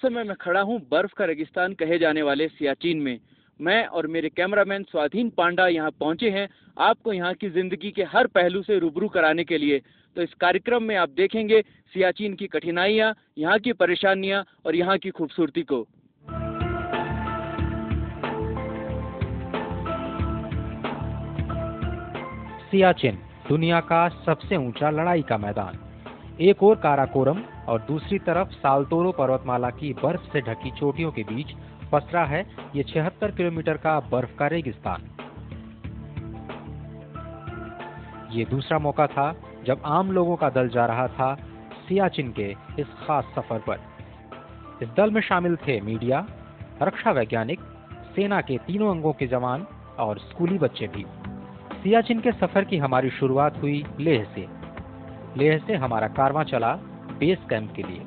समय मैं खड़ा हूं बर्फ का रेगिस्तान कहे जाने वाले सियाचिन में। मैं और मेरे कैमरामैन स्वाधीन पांडा यहां पहुंचे हैं आपको यहां की जिंदगी के हर पहलू से रूबरू कराने के लिए। तो इस कार्यक्रम में आप देखेंगे सियाचिन की कठिनाइयां, यहां की परेशानियां और यहां की खूबसूरती को। सियाचिन दुनिया का सबसे ऊंचा लड़ाई का मैदान। एक ओर काराकोरम और दूसरी तरफ सालतोरो पर्वतमाला की बर्फ से ढकी चोटियों के बीच पसरा है ये 76 किलोमीटर का बर्फ का रेगिस्तान। ये दूसरा मौका था जब आम लोगों का दल जा रहा था सियाचिन के इस खास सफर पर। इस दल में शामिल थे मीडिया, रक्षा वैज्ञानिक, सेना के तीनों अंगों के जवान और स्कूली बच्चे भी। सियाचिन के सफर की हमारी शुरुआत हुई लेह से। लेह से हमारा कारवां चला बेस कैंप के लिए।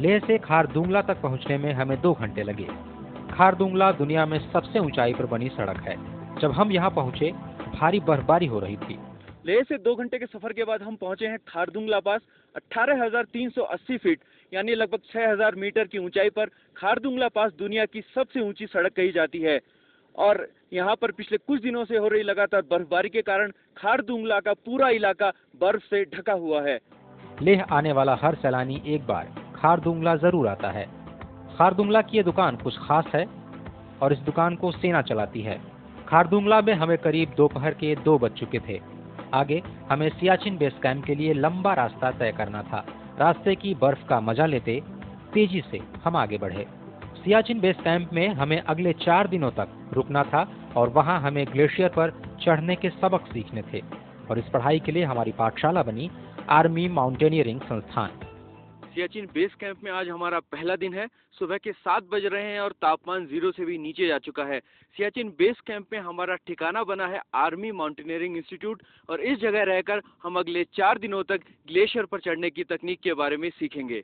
लेह से खारदुंगला तक पहुंचने में हमें 2 घंटे लगे। खारदुंगला दुनिया में सबसे ऊंचाई पर बनी सड़क है। जब हम यहाँ पहुंचे भारी बर्फबारी हो रही थी। लेह से 2 घंटे के सफर के बाद हम पहुंचे हैं खारदुंगला पास। 18,380 फीट यानी लगभग 6,000 मीटर की ऊंचाई पर खारदुंगला पास दुनिया की सबसे ऊंची सड़क कही जाती है। और यहाँ पर पिछले कुछ दिनों से हो रही लगातार बर्फबारी के कारण खारदुंगला का पूरा इलाका बर्फ से ढका हुआ है। लेह आने वाला हर सैलानी एक बार खारदुंगला जरूर आता है। खारदुंगला की ये दुकान कुछ खास है और इस दुकान को सेना चलाती है। खारदुंगला में हमें करीब दोपहर के 2 बज चुके थे। आगे हमें सियाचिन बेस कैंप के लिए लंबा रास्ता तय करना था। रास्ते की बर्फ का मजा लेते तेजी से हम आगे बढ़े। सियाचिन बेस कैंप में हमें अगले 4 दिनों तक रुकना था और वहां हमें ग्लेशियर पर चढ़ने के सबक सीखने थे। और इस पढ़ाई के लिए हमारी पाठशाला बनी आर्मी माउंटेनियरिंग संस्थान। सियाचिन बेस कैंप में आज हमारा पहला दिन है। सुबह के 7 बज रहे हैं और तापमान 0 से भी नीचे जा चुका है। सियाचिन बेस कैंप में हमारा ठिकाना बना है आर्मी माउंटेनियरिंग इंस्टीट्यूट और इस जगह रहकर हम अगले 4 दिनों तक ग्लेशियर पर चढ़ने की तकनीक के बारे में सीखेंगे।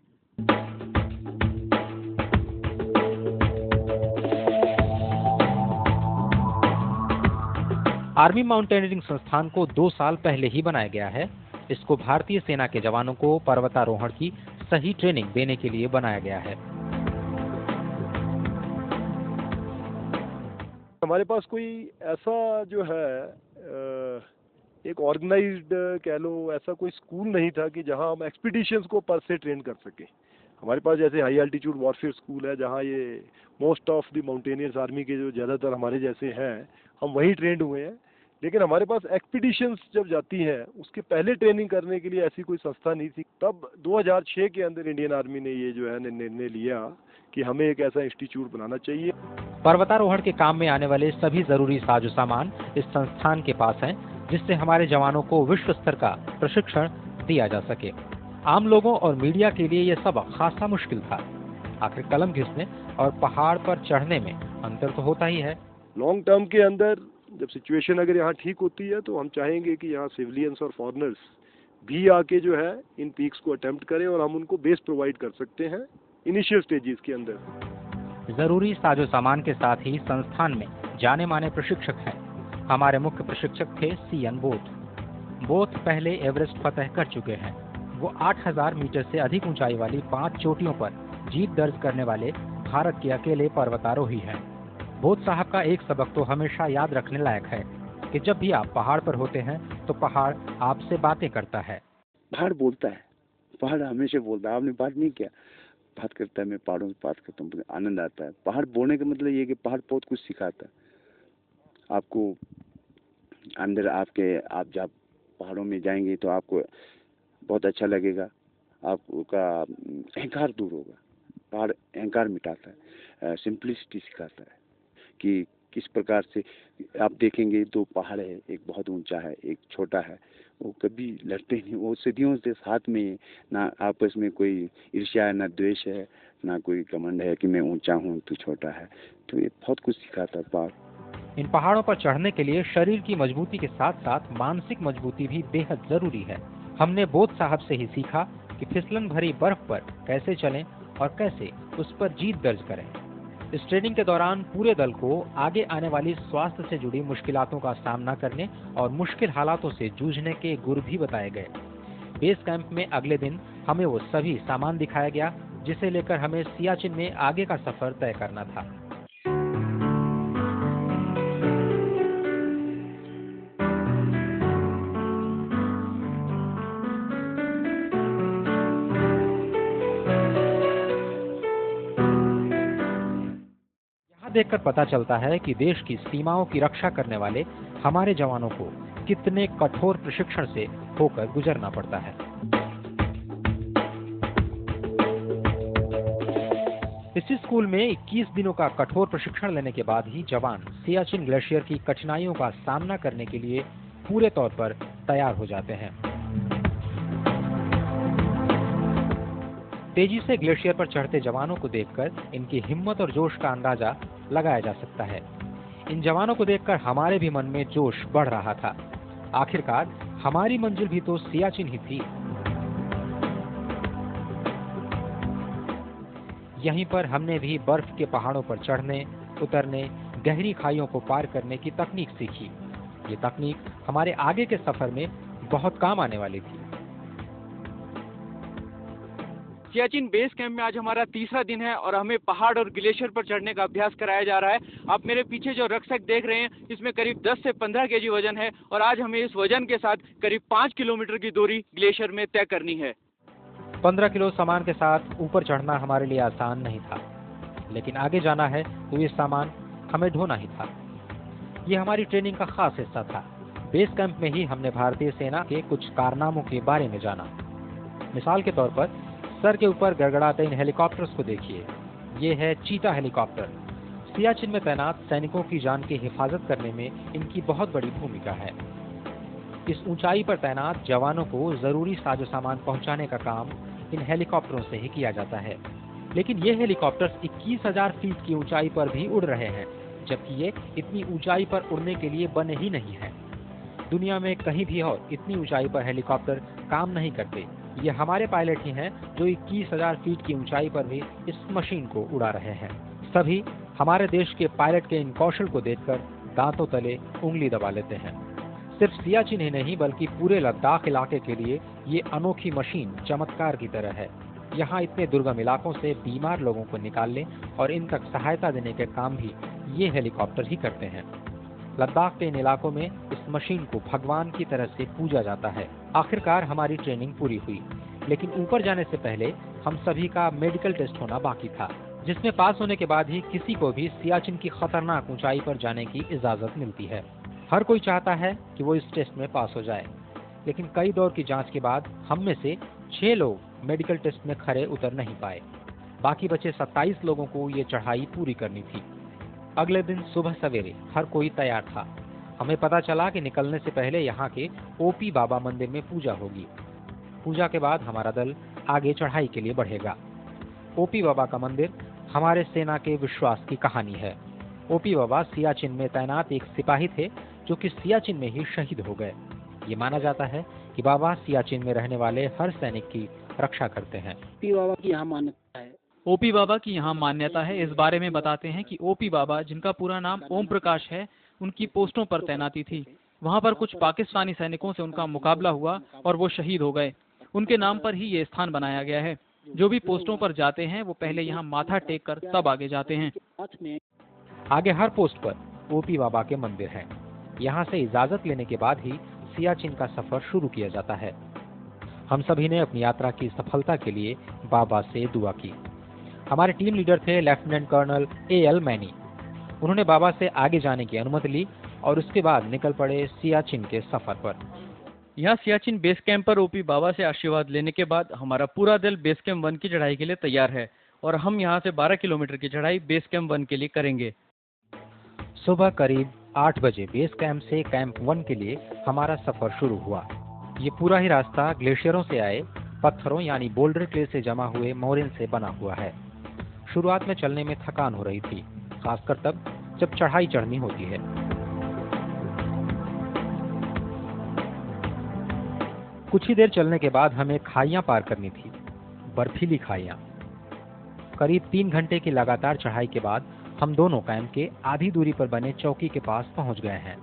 आर्मी माउंटेनियरिंग संस्थान को 2 साल पहले ही बनाया गया है। इसको भारतीय सेना के जवानों को पर्वतारोहण की सही ट्रेनिंग देने के लिए बनाया गया है। हमारे पास कोई ऐसा जो है एक ऑर्गेनाइज्ड कह लो ऐसा कोई स्कूल नहीं था कि जहां हम एक्सपीडिशंस को पर से ट्रेन कर सके। हमारे पास जैसे हाई एल्टीट्यूड वॉरफेयर स्कूल है जहां ये most of the mountaineers army के जो ज़्यादातर हमारे जैसे हैं हम वहीं ट्रेंड हुए हैं। लेकिन हमारे पास एक्सपीडिशंस जब जाती हैं उसके पहले ट्रेनिंग करने के लिए ऐसी कोई संस्था नहीं थी। तब 2006 के अंदर इंडियन आर्मी ने ये जो है निर्णय लिया कि हमें एक ऐसा इंस्टीट्यूट बनाना चाहिए। पर्वतारोहण के काम में आने वाले सभी जरूरी साजो सामान इस संस्थान के पास हैं, जिससे हमारे जवानों को विश्व स्तर का प्रशिक्षण दिया जा सके। आम लोगों और मीडिया के लिए यह सब खासा मुश्किल था। आखिर कलम घिसने और पहाड़ पर चढ़ने में अंतर तो होता ही है। लॉन्ग टर्म के अंदर जब सिचुएशन अगर यहाँ ठीक होती है तो हम चाहेंगे कि यहाँ सिविलियंस और फॉरेनर्स भी आके जो है इन पीक्स को अटेम्प्ट करें और हम उनको बेस प्रोवाइड कर सकते हैं इनिशियल स्टेजेस के अंदर। जरूरी साजो सामान के साथ ही संस्थान में जाने माने प्रशिक्षक हैं। हमारे मुख्य प्रशिक्षक थे सीएन बोथ। बोथ पहले एवरेस्ट फतह कर चुके हैं। वो 8,000 मीटर से अधिक ऊंचाई वाली 5 चोटियों पर जीत दर्ज करने वाले भारत के अकेले पर्वतारोही हैं। बोथ साहब का एक सबक तो हमेशा याद रखने लायक है कि जब भी आप पहाड़ पर होते हैं तो पहाड़ आपसे बातें करता है। पहाड़ बोलता है, पहाड़ हमेशा बोलता है। आपने बात नहीं किया, बात करता है। मैं पहाड़ों से बात करता हूँ, आनंद आता है। पहाड़ बोलने का मतलब ये है कि पहाड़ बहुत कुछ सिखाता है आपको। अंदर आप जब पहाड़ों में जाएंगे तो आपको बहुत अच्छा लगेगा। आपका अहंकार दूर होगा। पहाड़ अहंकार मिटाता है, सिंप्लिसिटी सिखाता है कि किस प्रकार से आप देखेंगे 2 पहाड़ है, एक बहुत ऊंचा है, एक छोटा है। वो कभी लड़ते नहीं, वो सदियों से साथ में, ना आपस में कोई ईर्ष्या है, ना द्वेष है, ना कोई घमंड है कि मैं ऊंचा हूँ तू छोटा है। तो ये बहुत कुछ सिखाता है पहाड़। इन पहाड़ों पर चढ़ने के लिए शरीर की मजबूती के साथ साथ मानसिक मजबूती भी बेहद जरूरी है। हमने बोध साहब से ही सीखा कि फिसलन भरी बर्फ पर कैसे चलें और कैसे उस पर जीत दर्ज करें। इस ट्रेनिंग के दौरान पूरे दल को आगे आने वाली स्वास्थ्य से जुड़ी मुश्किलातों का सामना करने और मुश्किल हालातों से जूझने के गुर भी बताए गए। बेस कैंप में अगले दिन हमें वो सभी सामान दिखाया गया जिसे लेकर हमें सियाचिन में आगे का सफर तय करना था। यहाँ देखकर पता चलता है कि देश की सीमाओं की रक्षा करने वाले हमारे जवानों को कितने कठोर प्रशिक्षण से होकर गुजरना पड़ता है। इसी स्कूल में 21 दिनों का कठोर प्रशिक्षण लेने के बाद ही जवान सियाचिन ग्लेशियर की कठिनाइयों का सामना करने के लिए पूरे तौर पर तैयार हो जाते हैं। तेजी से ग्लेशियर पर चढ़ते जवानों को देखकर इनकी हिम्मत और जोश का अंदाजा लगाया जा सकता है। इन जवानों को देखकर हमारे भी मन में जोश बढ़ रहा था। आखिरकार हमारी मंजिल भी तो सियाचिन ही थी। यहीं पर हमने भी बर्फ के पहाड़ों पर चढ़ने, उतरने, गहरी खाइयों को पार करने की तकनीक सीखी। ये तकनीक हमारे आगे के सफर में बहुत काम आने वाली थी। सियाचिन बेस कैंप में आज हमारा तीसरा दिन है और हमें पहाड़ और ग्लेशियर पर चढ़ने का अभ्यास कराया जा रहा है। आप मेरे पीछे जो रक्सैक देख रहे हैं, इसमें करीब 10 से 15 केजी वजन है और आज हमें इस वजन के साथ करीब 5 किलोमीटर की दूरी ग्लेशियर में तय करनी है। 15 किलो सामान के साथ ऊपर चढ़ना हमारे लिए आसान नहीं था, लेकिन आगे जाना है तो ये सामान हमें ढोना ही था। ये हमारी ट्रेनिंग का खास हिस्सा था। बेस कैंप में ही हमने भारतीय सेना के कुछ कारनामों के बारे में जाना। मिसाल के तौर पर सर के ऊपर गड़गड़ाते इन हेलीकॉप्टर्स को देखिए। ये है चीता हेलीकॉप्टर। सियाचिन में तैनात सैनिकों की जान की हिफाजत करने में इनकी बहुत बड़ी भूमिका है। इस ऊंचाई पर तैनात जवानों को जरूरी साजो सामान पहुंचाने का काम इन हेलीकॉप्टरों से ही किया जाता है। लेकिन ये हेलीकॉप्टर्स 21,000 फीट की ऊंचाई पर भी उड़ रहे हैं, जबकि ये इतनी ऊंचाई पर उड़ने के लिए बने ही नहीं हैं। दुनिया में कहीं भी और इतनी ऊंचाई पर हेलीकॉप्टर काम नहीं करते। ये हमारे पायलट ही हैं जो 21,000 फीट की ऊंचाई पर भी इस मशीन को उड़ा रहे हैं। सभी हमारे देश के पायलट के इन कौशल को देखकर दांतों तले उंगली दबा लेते हैं। सिर्फ सियाचिन ही नहीं बल्कि पूरे लद्दाख इलाके के लिए ये अनोखी मशीन चमत्कार की तरह है। यहाँ इतने दुर्गम इलाकों से बीमार लोगों को निकालने और इन तक सहायता देने के काम भी ये हेलीकॉप्टर ही करते हैं। लद्दाख के इन इलाकों में इस मशीन को भगवान की तरह से पूजा जाता है। आखिरकार हमारी ट्रेनिंग पूरी हुई, लेकिन ऊपर जाने से पहले हम सभी का मेडिकल टेस्ट होना बाकी था, जिसमें पास होने के बाद ही किसी को भी सियाचिन की खतरनाक ऊंचाई पर जाने की इजाजत मिलती है। हर कोई चाहता है कि वो इस टेस्ट में पास हो जाए, लेकिन कई दौर की जांच के बाद हम में से 6 लोग मेडिकल टेस्ट में खरे उतर नहीं पाए। बाकी बचे 27 लोगों को ये चढ़ाई पूरी करनी थी। अगले दिन सुबह सवेरे हर कोई तैयार था। हमें पता चला कि निकलने से पहले यहाँ के ओपी बाबा मंदिर में पूजा होगी। पूजा के बाद हमारा दल आगे चढ़ाई के लिए बढ़ेगा। ओपी बाबा का मंदिर हमारे सेना के विश्वास की कहानी है। ओपी बाबा सियाचिन में तैनात एक सिपाही थे जो कि सियाचिन में ही शहीद हो गए। ये माना जाता है कि बाबा सियाचिन में रहने वाले हर सैनिक की रक्षा करते हैं। ओपी बाबा की यहाँ मान्यता है। ओपी बाबा की यहाँ मान्यता है। इस बारे में बताते हैं कि ओपी बाबा, जिनका पूरा नाम ओम प्रकाश है, उनकी पोस्टों पर तैनाती थी। वहाँ पर कुछ पाकिस्तानी सैनिकों से उनका मुकाबला हुआ और वो शहीद हो गए। उनके नाम पर ही ये स्थान बनाया गया है। जो भी पोस्टों पर जाते हैं वो पहले यहाँ माथा टेक कर तब आगे जाते हैं। आगे हर पोस्ट पर ओपी बाबा के मंदिर हैं। यहाँ से इजाजत लेने के बाद ही सियाचिन का सफर शुरू किया जाता है। हम सभी ने अपनी यात्रा की सफलता के लिए बाबा से दुआ की। हमारे टीम लीडर थे लेफ्टिनेंट कर्नल A.L. मैनी। उन्होंने बाबा से आगे जाने की अनुमति ली और उसके बाद निकल पड़े सियाचिन के सफर पर। यहाँ सियाचिन बेस कैंप पर ओपी बाबा से आशीर्वाद लेने के बाद हमारा पूरा दल बेस कैंप 1 की चढ़ाई के लिए तैयार है और हम यहाँ से 12 किलोमीटर की चढ़ाई बेस कैंप 1 के लिए करेंगे। सुबह करीब 8 बजे बेस कैंप से कैंप 1 के लिए हमारा सफर शुरू हुआ। ये पूरा ही रास्ता ग्लेशियरों से आए पत्थरों यानी बोल्डर क्ले से जमा हुए मोरेन से बना हुआ है। शुरुआत में चलने में थकान हो रही थी, खासकर तब जब चढ़ाई चढ़नी होती है। कुछ ही देर चलने के बाद हमें खाइयां पार करनी थी, बर्फीली खाइयां। करीब 3 घंटे की लगातार चढ़ाई के बाद हम दोनों कैंप के आधी दूरी पर बने चौकी के पास पहुंच गए हैं।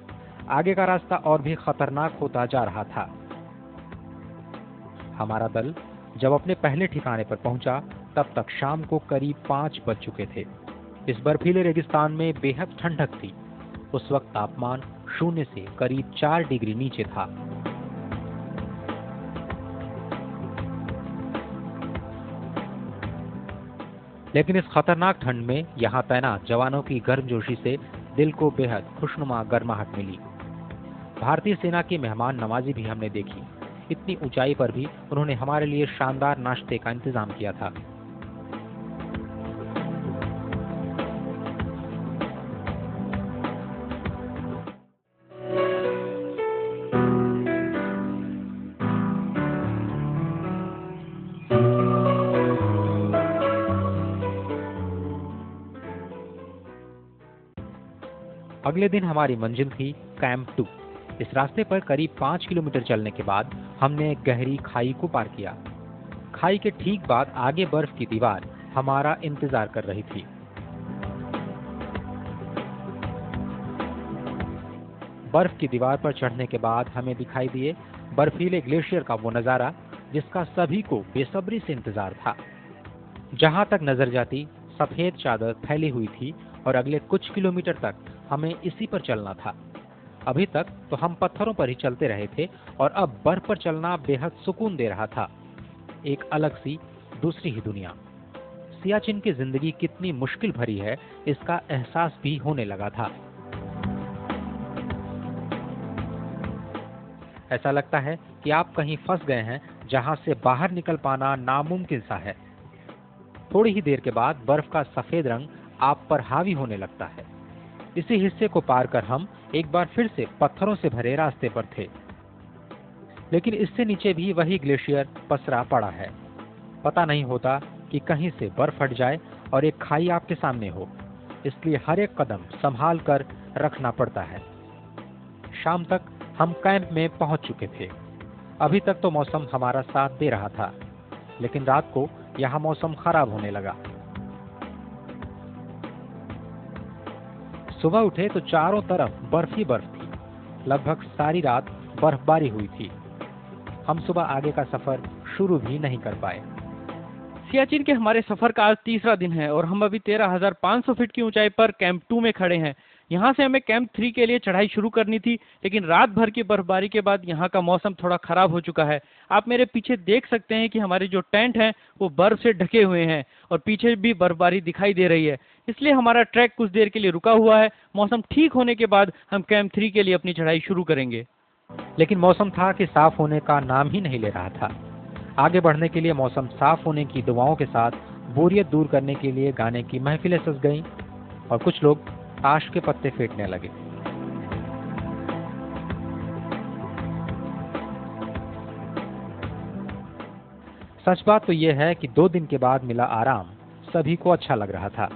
आगे का रास्ता और भी खतरनाक होता जा रहा था। हमारा दल जब अपने पहले ठिकाने पर पहुंचा तब तक शाम को करीब 5 बज चुके थे। इस बर्फीले रेगिस्तान में बेहद ठंडक थी। उस वक्त तापमान 0 से करीब 4 डिग्री नीचे था। लेकिन इस खतरनाक ठंड में यहाँ तैनात जवानों की गर्मजोशी से दिल को बेहद खुशनुमा गर्माहट मिली। भारतीय सेना की मेहमान नवाजी भी हमने देखी। इतनी ऊंचाई पर भी उन्होंने हमारे लिए शानदार नाश्ते का इंतजाम किया था। अगले दिन हमारी मंजिल थी कैंप 2। इस रास्ते पर करीब 5 किलोमीटर चलने के बाद हमने एक गहरी खाई को पार किया। खाई के ठीक बाद आगे बर्फ की दीवार हमारा इंतजार कर रही थी। बर्फ की दीवार पर चढ़ने के बाद हमें दिखाई दिए बर्फीले ग्लेशियर का वो नजारा जिसका सभी को बेसब्री से इंतजार था। जहां तक नजर जाती सफेद चादर फैली हुई थी और अगले कुछ किलोमीटर तक हमें इसी पर चलना था। अभी तक तो हम पत्थरों पर ही चलते रहे थे और अब बर्फ पर चलना बेहद सुकून दे रहा था। एक अलग सी दूसरी ही दुनिया। सियाचिन की जिंदगी कितनी मुश्किल भरी है इसका एहसास भी होने लगा था। ऐसा लगता है कि आप कहीं फंस गए हैं जहां से बाहर निकल पाना नामुमकिन सा है। थोड़ी ही देर के बाद बर्फ का सफेद रंग आप पर हावी होने लगता है। इसी हिस्से को पार कर हम एक बार फिर से पत्थरों से भरे रास्ते पर थे, लेकिन इससे नीचे भी वही ग्लेशियर पसरा पड़ा है। पता नहीं होता कि कहीं से बर्फ फट जाए और एक खाई आपके सामने हो, इसलिए हर एक कदम संभाल कर रखना पड़ता है। शाम तक हम कैंप में पहुंच चुके थे। अभी तक तो मौसम हमारा साथ दे रहा था, लेकिन रात को यहाँ मौसम खराब होने लगा। सुबह उठे तो चारों तरफ बर्फ ही बर्फ थी। लगभग सारी रात बर्फबारी हुई थी। हम सुबह आगे का सफर शुरू भी नहीं कर पाए। सियाचिन के हमारे सफर का आज तीसरा दिन है और हम अभी 13,500 फीट की ऊंचाई पर कैंप 2 में खड़े हैं। यहाँ से हमें कैंप 3 के लिए चढ़ाई शुरू करनी थी, लेकिन रात भर की बर्फबारी के बाद यहाँ का मौसम थोड़ा खराब हो चुका है। आप मेरे पीछे देख सकते हैं कि हमारे जो टेंट हैं वो बर्फ से ढके हुए हैं और पीछे भी बर्फबारी दिखाई दे रही है, इसलिए हमारा ट्रैक कुछ देर के लिए रुका हुआ है। मौसम ठीक होने के बाद हम कैंप 3 के लिए अपनी चढ़ाई शुरू करेंगे। लेकिन मौसम था कि साफ होने का नाम ही नहीं ले रहा था। आगे बढ़ने के लिए मौसम साफ होने की दुआओं के साथ बोरियत दूर करने के लिए गाने की महफिलें सज गईं और कुछ लोग ताश के पत्ते फेंकने लगे। सच बात तो यह है कि 2 दिन के बाद मिला आराम सभी को अच्छा लग रहा था।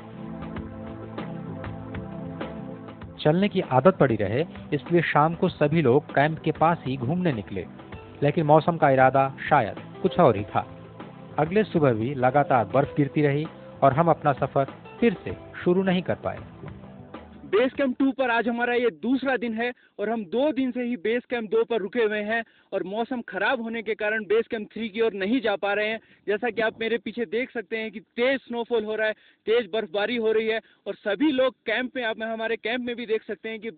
चलने की आदत पड़ी रहे, इसलिए शाम को सभी लोग कैंप के पास ही घूमने निकले, लेकिन मौसम का इरादा शायद कुछ और ही था। अगले सुबह भी लगातार बर्फ गिरती रही और हम अपना सफर फिर से शुरू नहीं कर पाए। बेस कैंप 2 पर आज हमारा ये दूसरा दिन है और हम 2 दिन से ही बेस कैंप 2 पर रुके हुए हैं और मौसम खराब होने के कारण बेस कैंप 3 की ओर नहीं जा पा रहे हैं। जैसा कि आप मेरे पीछे देख सकते हैं कि तेज स्नोफॉल हो रहा है, तेज बर्फबारी हो रही है और सभी लोग कैंप में, आप हमारे कैंप में भी देख सकते हैं कि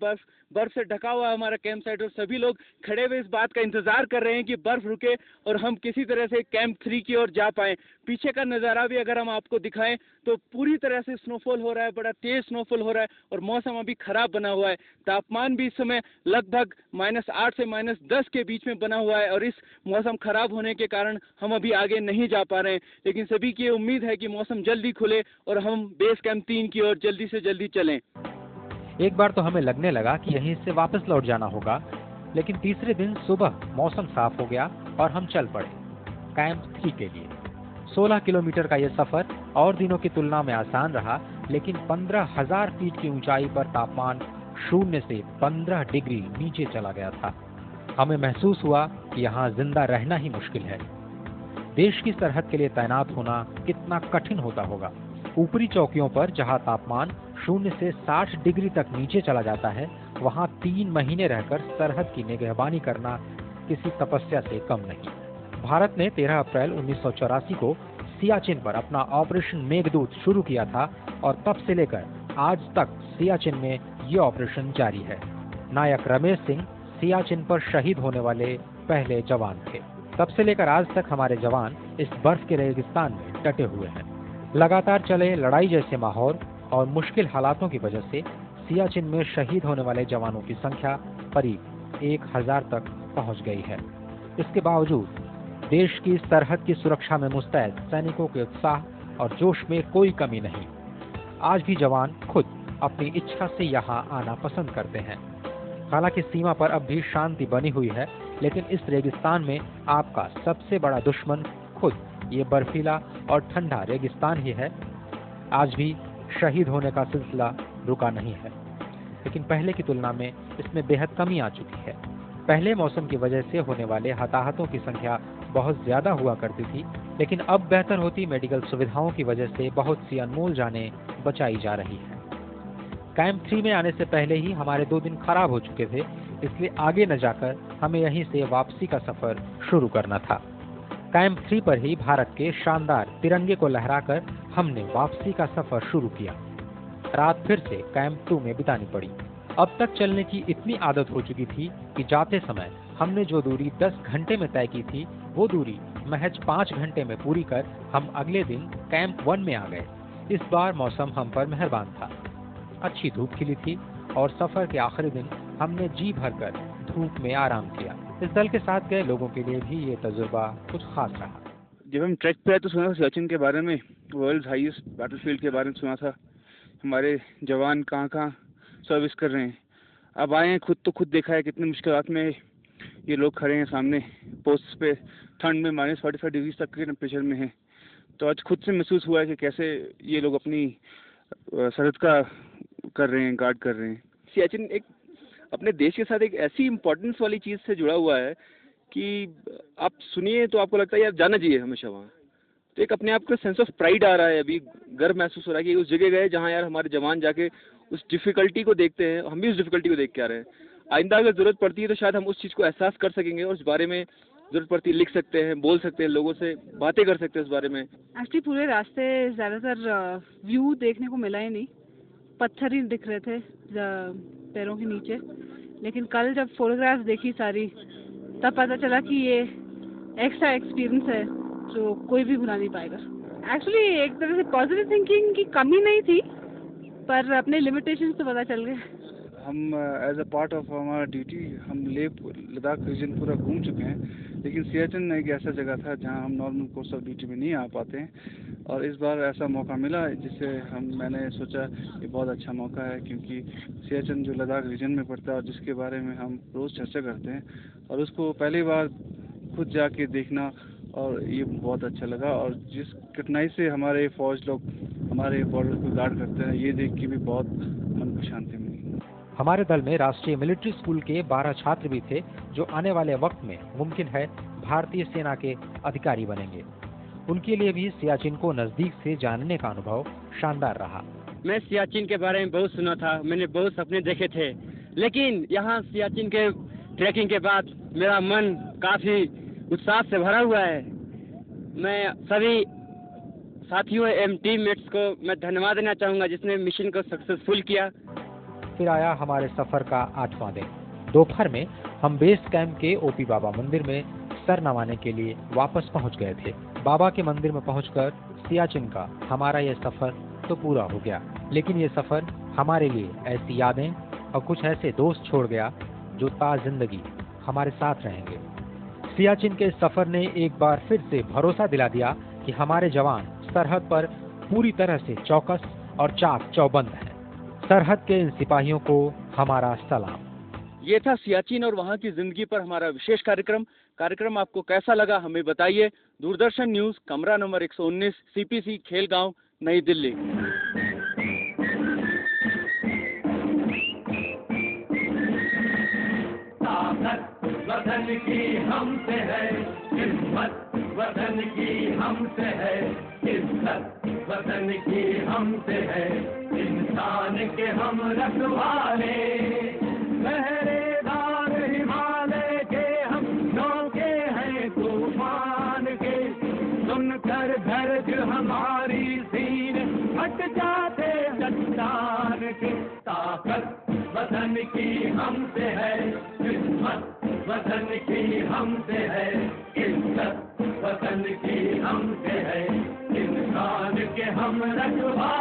बर्फ से ढका हुआ है हमारा कैंप साइट और सभी लोग खड़े हुए इस बात का इंतजार कर रहे हैं कि बर्फ रुके और हम किसी तरह से कैंप 3 की ओर जा पाएं। पीछे का नज़ारा भी अगर हम आपको दिखाएं तो पूरी तरह से स्नोफॉल हो रहा है, बड़ा तेज स्नोफॉल हो रहा है और मौसम अभी खराब बना हुआ है। तापमान भी इस समय लगभग -8 से -10 के बीच में बना हुआ है और इस मौसम खराब होने के कारण हम अभी आगे नहीं जा पा रहे हैं, लेकिन सभी की ये उम्मीद है कि मौसम जल्दी खुले और हम बेस कैंप 3 की ओर जल्दी से जल्दी चलें। एक बार तो हमें लगने लगा कि यहीं से वापस लौट जाना होगा, लेकिन तीसरे दिन सुबह मौसम साफ हो गया और हम चल पड़े कैंप 3 के लिए। 16 किलोमीटर का यह सफर और दिनों की तुलना में आसान रहा, लेकिन 15,000 फीट की ऊंचाई पर तापमान 0 से 15 डिग्री नीचे चला गया था। हमें महसूस हुआ कि यहाँ जिंदा रहना ही मुश्किल है। देश की सरहद के लिए तैनात होना कितना कठिन होता होगा। ऊपरी चौकियों पर जहाँ तापमान 0 से 60 डिग्री तक नीचे चला जाता है, वहाँ 3 महीने रहकर सरहद की निगहबानी करना किसी तपस्या से कम नहीं। भारत ने 13 अप्रैल 1984 को सियाचिन पर अपना ऑपरेशन मेघदूत शुरू किया था और तब से लेकर आज तक सियाचिन में ये ऑपरेशन जारी है। नायक रमेश सिंह सियाचिन पर शहीद होने वाले पहले जवान थे। तब से लेकर आज तक हमारे जवान इस बर्फ के रेगिस्तान में डटे हुए हैं। लगातार चले लड़ाई जैसे माहौल और मुश्किल हालातों की वजह से सियाचिन में शहीद होने वाले जवानों की संख्या करीब 1000 तक पहुंच गई है। इसके बावजूद देश की सरहद की सुरक्षा में मुस्तैद सैनिकों के उत्साह और जोश में कोई कमी नहीं। आज भी जवान खुद अपनी इच्छा से यहाँ आना पसंद करते हैं। हालांकि सीमा पर अब भी शांति बनी हुई है, लेकिन इस रेगिस्तान में आपका सबसे बड़ा दुश्मन खुद ये बर्फीला और ठंडा रेगिस्तान ही है। आज भी शहीद होने का सिलसिला रुका नहीं है, लेकिन पहले की तुलना में इसमें बेहद कमी आ चुकी है। पहले मौसम की वजह से होने वाले हताहतों की संख्या बहुत ज्यादा हुआ करती थी, लेकिन अब बेहतर होती मेडिकल सुविधाओं की वजह से बहुत सी अनमोल जानें बचाई जा रही हैं। कैंप 3 में आने से पहले ही हमारे 2 दिन खराब हो चुके थे, इसलिए आगे न जाकर हमें यहीं से वापसी का सफर शुरू करना था। कैंप 3 पर ही भारत के शानदार तिरंगे को लहराकर हमने वापसी का सफर शुरू किया। रात फिर से कैंप 2 में बितानी पड़ी। अब तक चलने की इतनी आदत हो चुकी थी कि जाते समय हमने जो दूरी 10 घंटे में तय की थी, वो दूरी महज 5 घंटे में पूरी कर हम अगले दिन कैंप 1 में आ गए। इस बार मौसम हम पर मेहरबान था। अच्छी धूप खिली थी और सफर के आखिरी दिन हमने जी भरकर धूप में आराम किया। इस दल के साथ गए लोगों के लिए भी ये तजुर्बा कुछ खास रहा। जब हम ट्रैक पे आए तो सुना था सियाचिन के बारे में, वर्ल्ड हाईएस्ट बैटलफील्ड के बारे में सुना था। हमारे जवान कहाँ कहाँ सर्विस कर रहे हैं। अब आए हैं, खुद देखा है कितनी मुश्किलात में ये लोग खड़े हैं सामने पोस्ट पे, ठंड में -45 डिग्री तक के टेम्परेचर में है। तो आज खुद से महसूस हुआ है कि कैसे ये लोग अपनी सरहद का कर रहे हैं, गार्ड कर रहे हैं। सियाचिन एक अपने देश के साथ एक ऐसी इम्पोर्टेंस वाली चीज़ से जुड़ा हुआ है कि आप सुनिए तो आपको लगता है यार जाना चाहिए हमेशा वहाँ। तो एक अपने आप का सेंस ऑफ प्राइड आ रहा है, अभी गर्व महसूस हो रहा है कि उस जगह गए जहाँ यार हमारे जवान जाके उस डिफ़िकल्टी को देखते हैं, हम भी उस डिफ़िकल्टी को देख के आ रहे हैं। आइंदा अगर ज़रूरत पड़ती है तो शायद हम उस चीज़ को एहसास कर सकेंगे और उस बारे में ज़रूरत पड़ती है लिख सकते हैं, बोल सकते हैं, लोगों से बातें कर सकते हैं उस बारे में। एक्चुअली पूरे रास्ते ज़्यादातर व्यू देखने को मिला ही नहीं, पत्थर ही दिख रहे थे पैरों के नीचे। लेकिन कल जब फोटोग्राफ्स देखी सारी, तब पता चला कि ये एक्स्ट्रा एक्सपीरियंस है जो कोई भी भुला नहीं पाएगा। एक्चुअली एक तरह से पॉजिटिव थिंकिंग की कमी नहीं थी, पर अपने लिमिटेशंस तो पता चल गए। हम एज अ पार्ट ऑफ हमारा ड्यूटी हम लेह लद्दाख रीजन पूरा घूम चुके हैं, लेकिन सियाचिन एक ऐसा जगह था जहां हम नॉर्मल कोर्स ऑफ ड्यूटी में नहीं आ पाते हैं। और इस बार ऐसा मौका मिला जिससे मैंने सोचा ये बहुत अच्छा मौका है, क्योंकि सियाचिन जो लद्दाख रीजन में पड़ता है और जिसके बारे में हम रोज़ चर्चा करते हैं, और उसको पहली बार खुद जाके देखना और ये बहुत अच्छा लगा। और जिस कठिनाई से हमारे फौज लोग हमारे बॉर्डर को गार्ड करते हैं, ये देख के भी बहुत मन को शांति मिली। हमारे दल में राष्ट्रीय मिलिट्री स्कूल के 12 छात्र भी थे, जो आने वाले वक्त में मुमकिन है भारतीय सेना के अधिकारी बनेंगे। उनके लिए भी सियाचिन को नजदीक से जानने का अनुभव शानदार रहा। मैं सियाचिन के बारे में बहुत सुना था, मैंने बहुत सपने देखे थे, लेकिन यहाँ सियाचिन के ट्रैकिंग के बाद मेरा मन काफ़ी उत्साह से भरा हुआ है। मैं सभी साथियों एवं टीममेट्स को मैं धन्यवाद देना चाहूँगा जिसने मिशन को सक्सेसफुल किया। फिर आया हमारे सफर का 8वां दिन। दोपहर में हम बेस कैंप के ओपी बाबा मंदिर में सर नवाने के लिए वापस पहुंच गए थे। बाबा के मंदिर में पहुंचकर सियाचिन का हमारा यह सफर तो पूरा हो गया, लेकिन ये सफर हमारे लिए ऐसी यादें और कुछ ऐसे दोस्त छोड़ गया जो ताज़िंदगी हमारे साथ रहेंगे। सियाचिन के सफर ने एक बार फिर से भरोसा दिला दिया कि हमारे जवान सरहद पर पूरी तरह से चौकस और चाक चौबंद हैं। सरहद के इन सिपाहियों को हमारा सलाम। ये था सियाचिन और वहाँ की जिंदगी पर हमारा विशेष कार्यक्रम आपको कैसा लगा हमें बताइए। दूरदर्शन न्यूज, कमरा नंबर 119, CPC, खेलगांव, नई दिल्ली। वतन की हमसे है हिम्मत, वतन की हमसे है इज्जत, वतन की हमसे है इंसान के हम रखवाले, पहरेदार हिमालय के हम नौके हैं तूफान के, सुनकर धरती भारी सीने हट जाते चट्टान के। ताकत वतन की हमसे है, हिम्मत वतन की हमसे है, इज्जत वतन की हमसे है, इंसान के हम रखवाले